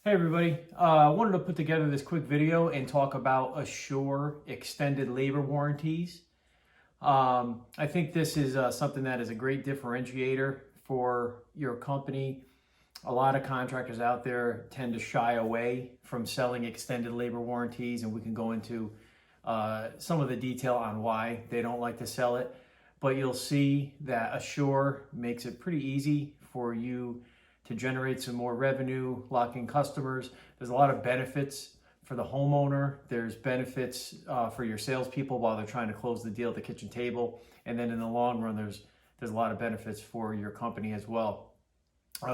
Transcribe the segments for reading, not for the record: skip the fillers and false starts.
Hey everybody, I wanted to put together this quick video and talk about Asure extended labor warranties. I think this is something that is a great differentiator for your company. A lot of contractors out there tend to shy away from selling extended labor warranties, and we can go into some of the detail on why they don't like to sell it. But you'll see that Asure makes it pretty easy for you to generate some more revenue, lock in customers. There's a lot of benefits for the homeowner. There's benefits for your salespeople while they're trying to close the deal at the kitchen table. And then in the long run, there's a lot of benefits for your company as well.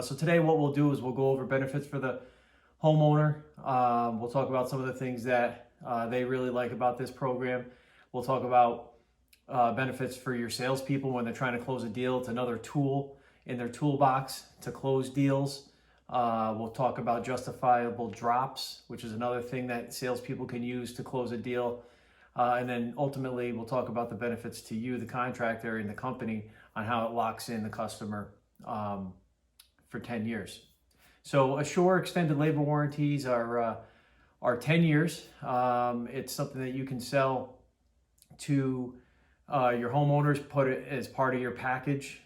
So today what we'll do is we'll go over benefits for the homeowner. We'll talk about some of the things that they really like about this program. We'll talk about benefits for your salespeople when they're trying to close a deal. It's another tool in their toolbox to close deals. We'll talk about justifiable drops, which is another thing that salespeople can use to close a deal. And then ultimately, we'll talk about the benefits to you, the contractor, and the company on how it locks in the customer for 10 years. So Asure extended labor warranties are 10 years. It's something that you can sell to your homeowners, put it as part of your package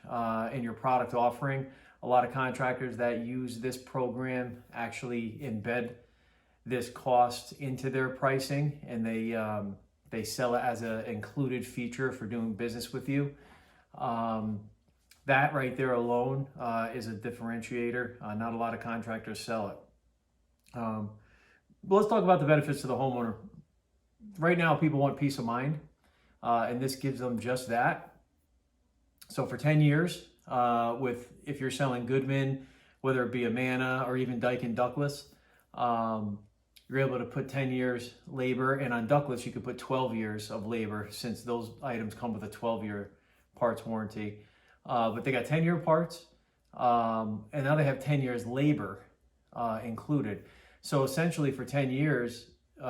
in your product offering. A lot of contractors that use this program actually embed this cost into their pricing, and they sell it as an included feature for doing business with you. That right there alone is a differentiator. Not a lot of contractors sell it. But let's talk about the benefits to the homeowner. Right now, people want peace of mind. And this gives them just that. So for 10 years, if you're selling Goodman, whether it be Amana or even Dyke and Douglas, you're able to put 10 years labor, and on Douglas you could put 12 years of labor since those items come with a 12-year parts warranty. But they got 10-year parts, and now they have 10 years labor included. So essentially for 10 years,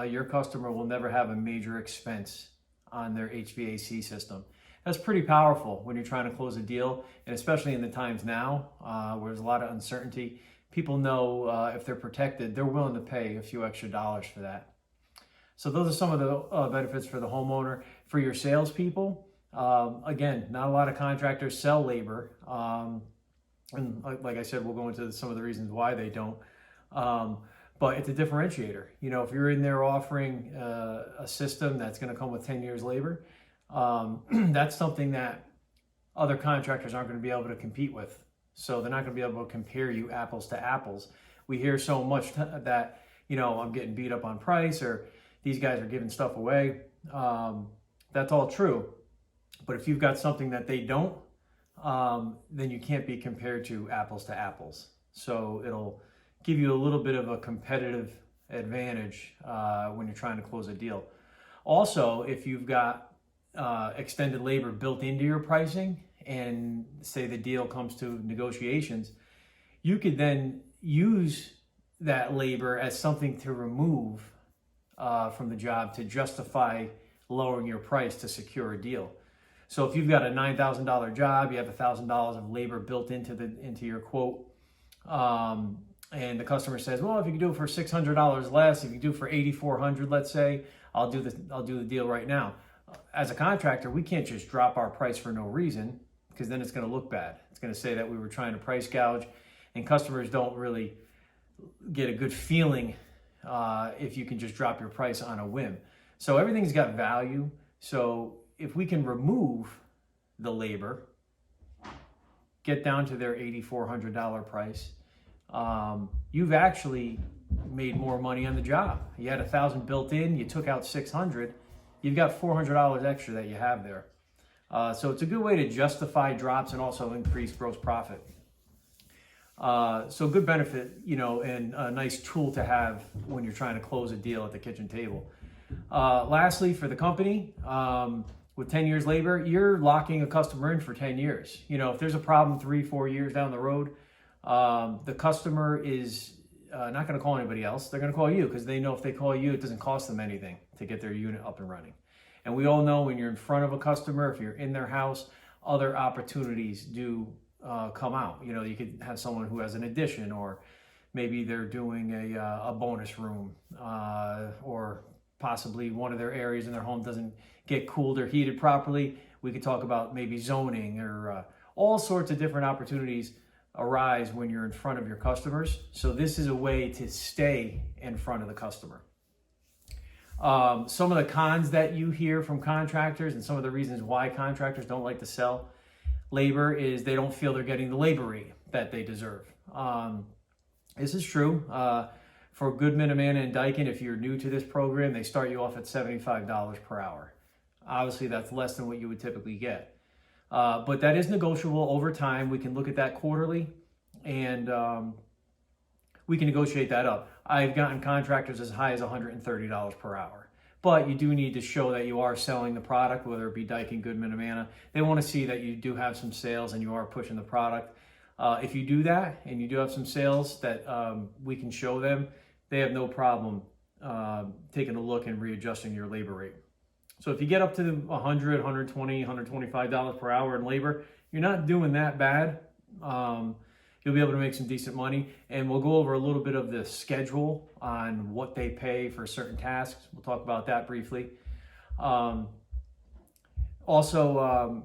your customer will never have a major expense on their HVAC system. That's pretty powerful when you're trying to close a deal, and especially in the times now where there's a lot of uncertainty. People know if they're protected, they're willing to pay a few extra dollars for that. So those are some of the benefits for the homeowner. For your salespeople, again, not a lot of contractors sell labor. And like I said, we'll go into some of the reasons why they don't. But it's a differentiator. You know, if you're in there offering a system that's going to come with 10 years labor, that's something that other contractors aren't going to be able to compete with. So they're not going to be able to compare you apples to apples. We hear so much that, you know, I'm getting beat up on price, or these guys are giving stuff away. That's all true. But if you've got something that they don't, then you can't be compared to apples. So it'll give you a little bit of a competitive advantage when you're trying to close a deal. Also, if you've got extended labor built into your pricing, and say the deal comes to negotiations, you could then use that labor as something to remove from the job to justify lowering your price to secure a deal. So if you've got a $9,000 job, you have $1,000 of labor built into your quote, and the customer says, well, if you can do it for $600 less, if you do it for $8,400, let's say, I'll do the deal right now. As a contractor, we can't just drop our price for no reason, because then it's going to look bad. It's going to say that we were trying to price gouge, and customers don't really get a good feeling if you can just drop your price on a whim. So everything's got value. So if we can remove the labor, get down to their $8,400 price, you've actually made more money on the job. You had $1,000 built in, you took out $600, you've got $400 extra that you have there. So it's a good way to justify drops and also increase gross profit. So good benefit, you know, and a nice tool to have when you're trying to close a deal at the kitchen table. Lastly, for the company, with 10 years labor, you're locking a customer in for 10 years. You know, if there's a problem 3-4 years down the road, the customer is not going to call anybody else. They're going to call you, because they know if they call you, it doesn't cost them anything to get their unit up and running. And we all know when you're in front of a customer, if you're in their house, other opportunities do come out. You know, you could have someone who has an addition, or Maybe they're doing a bonus room, or possibly one of their areas in their home doesn't get cooled or heated properly. We could talk about maybe zoning, or all sorts of different opportunities arise when you're in front of your customers. So this is a way to stay in front of the customer. Some of the cons that you hear from contractors, and some of the reasons why contractors don't like to sell labor, is they don't feel they're getting the labor rate that they deserve. This is true. For Goodman, Amana, and Daikin, if you're new to this program, they start you off at $75 per hour. Obviously, that's less than what you would typically get. But that is negotiable over time. We can look at that quarterly, and we can negotiate that up. I've gotten contractors as high as $130 per hour. But you do need to show that you are selling the product, whether it be Daikin, Goodman, Amana. They want to see that you do have some sales and you are pushing the product. If you do that and you do have some sales that we can show them, they have no problem taking a look and readjusting your labor rate. So if you get up to $100, $120, $125 per hour in labor, you're not doing that bad. You'll be able to make some decent money. And we'll go over a little bit of the schedule on what they pay for certain tasks. We'll talk about that briefly. Also,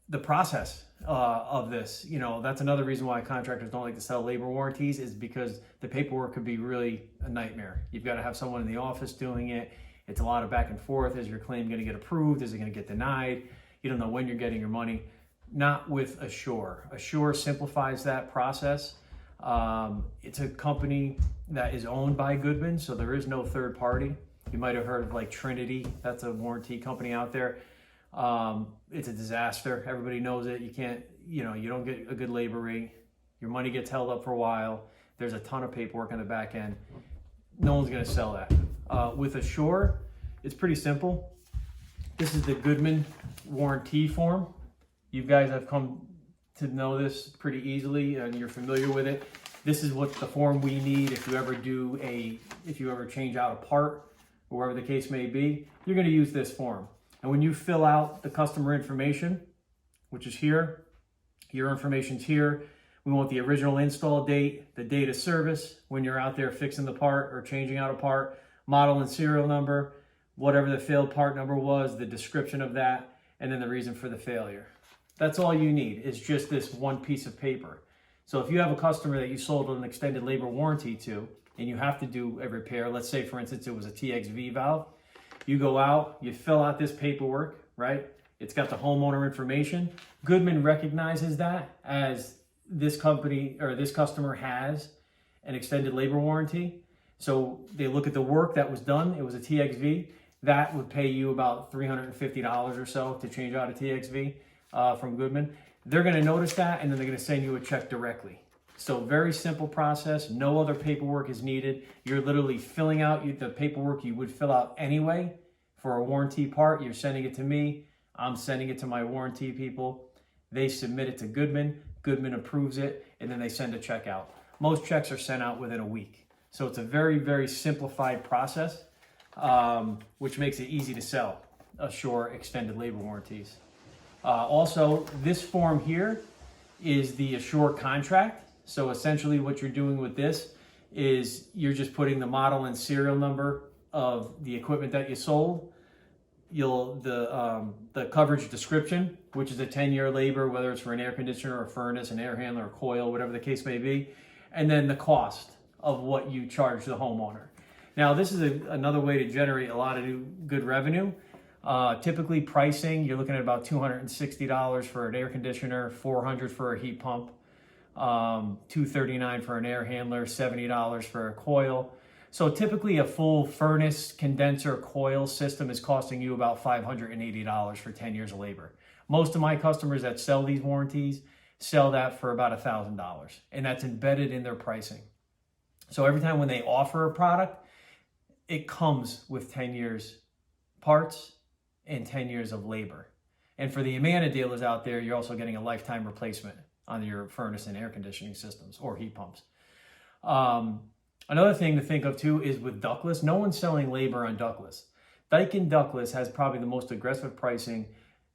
the process of this, that's another reason why contractors don't like to sell labor warranties, is because the paperwork could be really a nightmare. You've got to have someone in the office doing it. It's a lot of back and forth. Is your claim going to get approved? Is it going to get denied? You don't know when you're getting your money. Not with Asure. Asure simplifies that process. It's a company that is owned by Goodman, so there is no third party. You might have heard of like Trinity. That's a warranty company out there. It's a disaster. Everybody knows it. You can't, you don't get a good labor rate. Your money gets held up for a while. There's a ton of paperwork on the back end. No one's going to sell that. With Asure, it's pretty simple. This is the Goodman warranty form. You guys have come to know this pretty easily, and you're familiar with it. This is what the form we need if you ever change out a part, or whatever the case may be. You're going to use this form. And when you fill out the customer information, which is here, your information's here. We want the original install date, the date of service, when you're out there fixing the part or changing out a part, model and serial number, whatever the failed part number was, the description of that, and then the reason for the failure. That's all you need, is just this one piece of paper. So if you have a customer that you sold an extended labor warranty to, and you have to do a repair, let's say for instance it was a TXV valve, you go out, you fill out this paperwork, right? It's got the homeowner information. Goodman recognizes that as this company or this customer has an extended labor warranty. So they look at the work that was done. It was a TXV. That would pay you about $350 or so to change out a TXV from Goodman. They're going to notice that, and then they're going to send you a check directly. So very simple process. No other paperwork is needed. You're literally filling out the paperwork you would fill out anyway for a warranty part. You're sending it to me. I'm sending it to my warranty people. They submit it to Goodman. Goodman approves it, and then they send a check out. Most checks are sent out within a week. So it's a very, very simplified process, which makes it easy to sell Asure extended labor warranties. Also, this form here is the Asure contract. So essentially what you're doing with this is you're just putting the model and serial number of the equipment that you sold, the coverage description, which is a 10-year labor, whether it's for an air conditioner, a furnace, an air handler, a coil, whatever the case may be, and then the cost of what you charge the homeowner. Now, this is another way to generate a lot of good revenue. Typically pricing, you're looking at about $260 for an air conditioner, $400 for a heat pump, $239 for an air handler, $70 for a coil. So typically a full furnace, condenser, coil system is costing you about $580 for 10 years of labor. Most of my customers that sell these warranties sell that for about $1,000, and that's embedded in their pricing. So every time when they offer a product, it comes with 10 years parts and 10 years of labor. And for the Amana dealers out there, you're also getting a lifetime replacement on your furnace and air conditioning systems or heat pumps. Another thing to think of too is with ductless, no one's selling labor on ductless. Daikin Ductless has probably the most aggressive pricing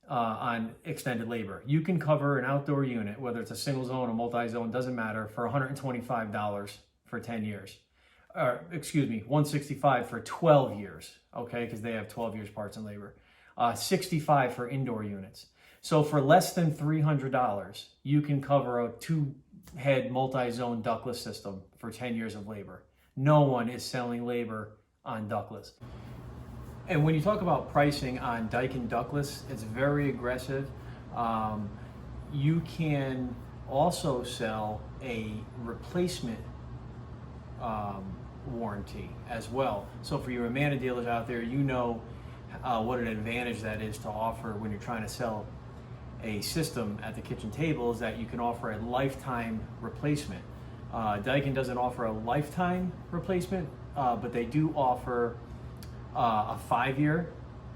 on extended labor. You can cover an outdoor unit, whether it's a single zone or multi-zone, doesn't matter, for $125 for 10 years. Or excuse me, 165 for 12 years, okay, because they have 12 years parts and labor. 65 for indoor units. So for less than $300, you can cover a 2-head multi-zone ductless system for 10 years of labor. No one is selling labor on ductless. And when you talk about pricing on Daikin ductless, it's very aggressive. You can also sell a replacement warranty as well. So for your Amanda dealers out there, you know what an advantage that is to offer when you're trying to sell a system at the kitchen table, is that you can offer a lifetime replacement. Daikin doesn't offer a lifetime replacement, but they do offer a 5-year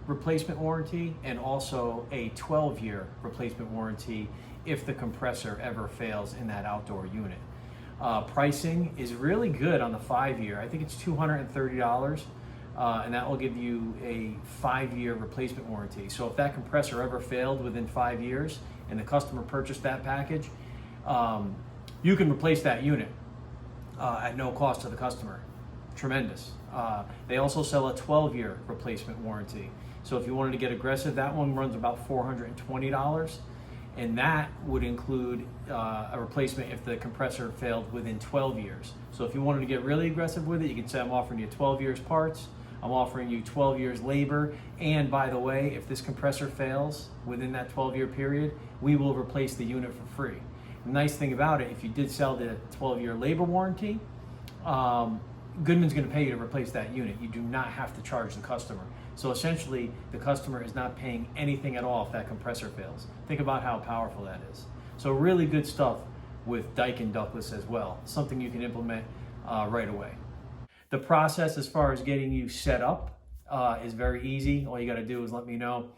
replacement warranty and also a 12-year replacement warranty if the compressor ever fails in that outdoor unit. Pricing is really good on the 5-year. I think it's $230, and that will give you a 5-year replacement warranty. So if that compressor ever failed within 5 years and the customer purchased that package, you can replace that unit at no cost to the customer. Tremendous. They also sell a 12-year replacement warranty. So if you wanted to get aggressive, that one runs about $420. And that would include a replacement if the compressor failed within 12 years. So if you wanted to get really aggressive with it, you could say I'm offering you 12 years parts, I'm offering you 12 years labor, and by the way, if this compressor fails within that 12-year period, we will replace the unit for free. The nice thing about it, if you did sell the 12-year labor warranty, Goodman's going to pay you to replace that unit. You do not have to charge the customer. So essentially, the customer is not paying anything at all if that compressor fails. Think about how powerful that is. So really good stuff with Daikin ductless as well. Something you can implement right away. The process as far as getting you set up is very easy. All you got to do is let me know.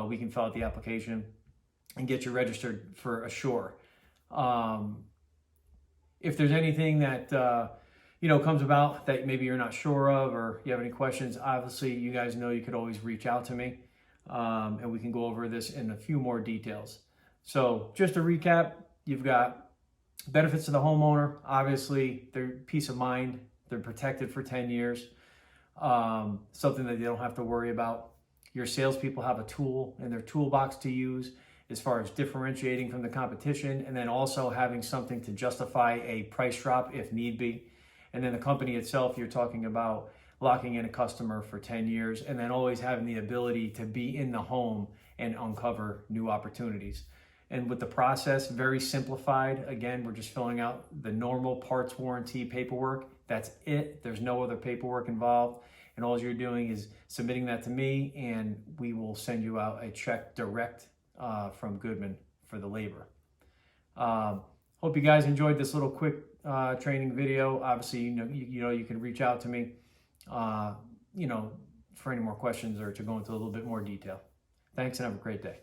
We can fill out the application and get you registered for Asure. If there's anything that comes about that maybe you're not sure of, or you have any questions, obviously you guys know you could always reach out to me, and we can go over this in a few more details. So just to recap, you've got benefits to the homeowner. Obviously, their peace of mind, they're protected for 10 years, something that they don't have to worry about. Your salespeople have a tool in their toolbox to use as far as differentiating from the competition, and then also having something to justify a price drop if need be. And then the company itself, you're talking about locking in a customer for 10 years and then always having the ability to be in the home and uncover new opportunities. And with the process, very simplified. Again, we're just filling out the normal parts warranty paperwork. That's it. There's no other paperwork involved. And all you're doing is submitting that to me, and we will send you out a check direct from Goodman for the labor. Hope you guys enjoyed this little quick training video. Obviously, you can reach out to me, for any more questions or to go into a little bit more detail. Thanks and have a great day.